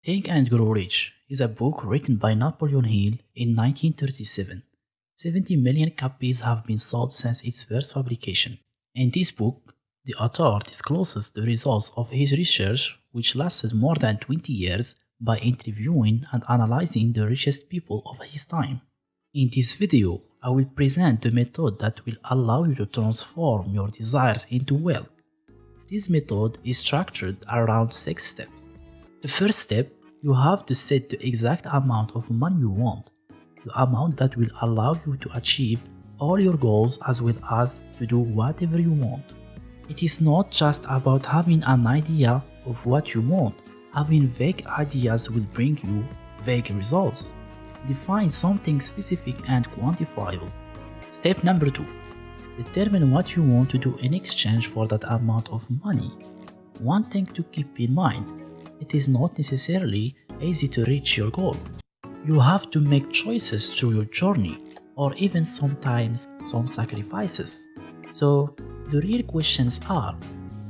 Think and Grow Rich is a book written by Napoleon Hill in 1937. 70 million copies have been sold since its first publication. In this book, the author discloses the results of his research, which lasted more than 20 years, by interviewing and analyzing the richest people of his time. In this video, I will present the method that will allow you to transform your desires into wealth. This method is structured around 6 steps. The first step, you have to set the exact amount of money you want, the amount that will allow you to achieve all your goals as well as to do whatever you want. It is not just about having an idea of what you want. Having vague ideas will bring you vague results. Define something specific and quantifiable. Step number 2. Determine what you want to do in exchange for that amount of money. One thing to keep in mind, it is not necessarily easy to reach your goal. You have to make choices through your journey, or even sometimes some sacrifices. So, the real questions are,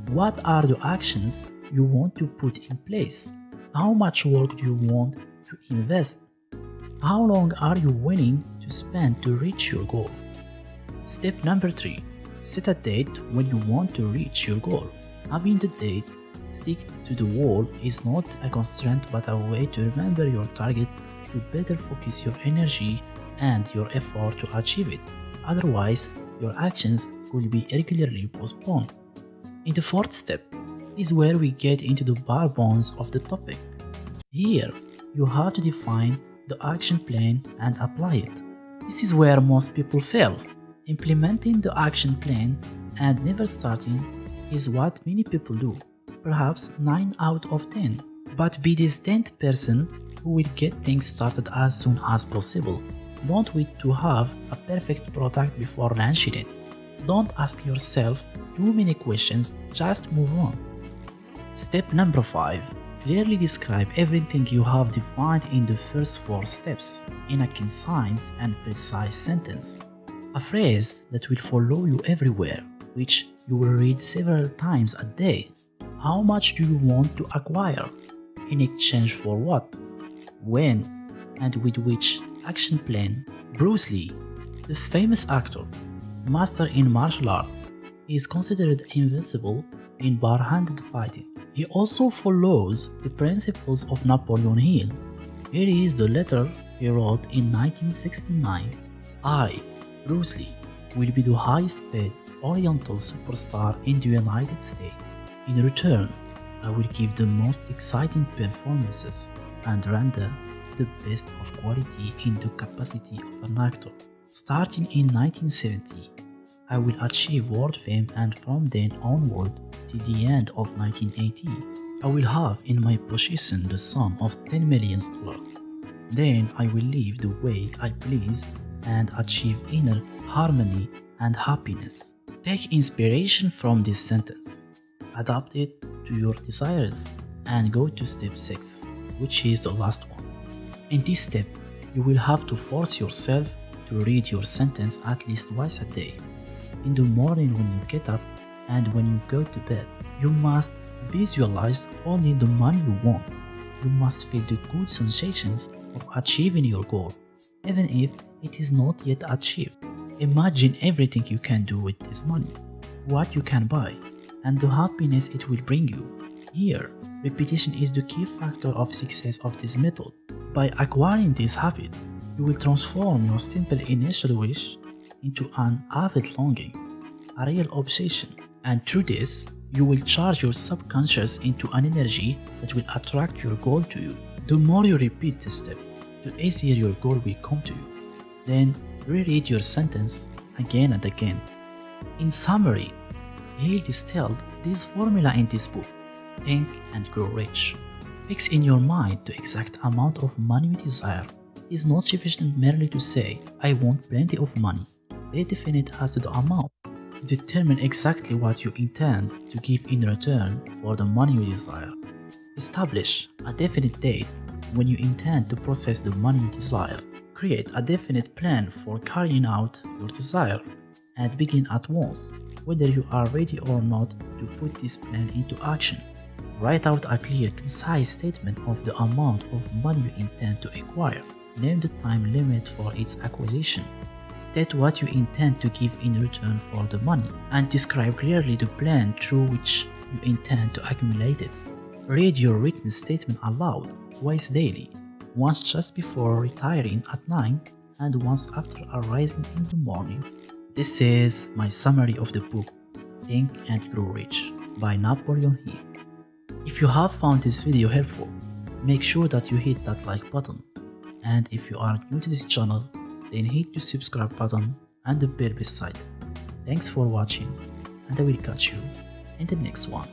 what are the actions you want to put in place? How much work do you want to invest? How long are you willing to spend to reach your goal? Step number 3. Set a date when you want to reach your goal. Having the date stick to the wall is not a constraint but a way to remember your target, to better focus your energy and your effort to achieve it. Otherwise, your actions will be regularly postponed. In the fourth step is where we get into the bare bones of the topic. Here, you have to define the action plan and apply it. This is where most people fail. Implementing the action plan and never starting is what many people do. Perhaps 9 out of 10. But be this 10th person who will get things started as soon as possible. Don't wait to have a perfect product before launching it. Don't ask yourself too many questions, just move on. Step number 5. Clearly describe everything you have defined in the first 4 steps in a concise and precise sentence. A phrase that will follow you everywhere, which you will read several times a day. How much do you want to acquire? In exchange for what? When? And with which action plan? Bruce Lee, the famous actor, master in martial art, is considered invincible in bare-handed fighting. He also follows the principles of Napoleon Hill. Here is the letter he wrote in 1969. I, Bruce Lee, will be the highest paid Oriental superstar in the United States. In return, I will give the most exciting performances and render the best of quality in the capacity of an actor. Starting in 1970, I will achieve world fame, and from then onward to the end of 1980, I will have in my possession the sum of $10 million. Then I will live the way I please and achieve inner harmony and happiness. Take inspiration from this sentence, adapt it to your desires, and go to step 6, which is the last one. In this step, you will have to force yourself to read your sentence at least twice a day. In the morning when you get up and when you go to bed, you must visualize only the money you want. You must feel the good sensations of achieving your goal, even if it is not yet achieved. Imagine everything you can do with this money, what you can buy, and the happiness it will bring you. Here, repetition is the key factor of success of this method. By acquiring this habit, you will transform your simple initial wish into an avid longing, a real obsession, and through this, you will charge your subconscious into an energy that will attract your goal to you. The more you repeat this step, the easier your goal will come to you. Then, reread your sentence again and again. In summary, he distilled this formula in this book, Think and Grow Rich. Fix in your mind the exact amount of money you desire. It is not sufficient merely to say, I want plenty of money. Be definite as to the amount. Determine exactly what you intend to give in return for the money you desire. Establish a definite date when you intend to process the money you desire. Create a definite plan for carrying out your desire and begin at once, whether you are ready or not to put this plan into action. Write out a clear, concise statement of the amount of money you intend to acquire. Name the time limit for its acquisition. State what you intend to give in return for the money, and describe clearly the plan through which you intend to accumulate it. Read your written statement aloud twice daily, once just before retiring at night and once after arising in the morning. This is my summary of the book Think and Grow Rich by Napoleon Hill. If you have found this video helpful, make sure that you hit that like button, and if you are new to this channel, then hit the subscribe button and the bell beside it. Thanks for watching, and I will catch you in the next one.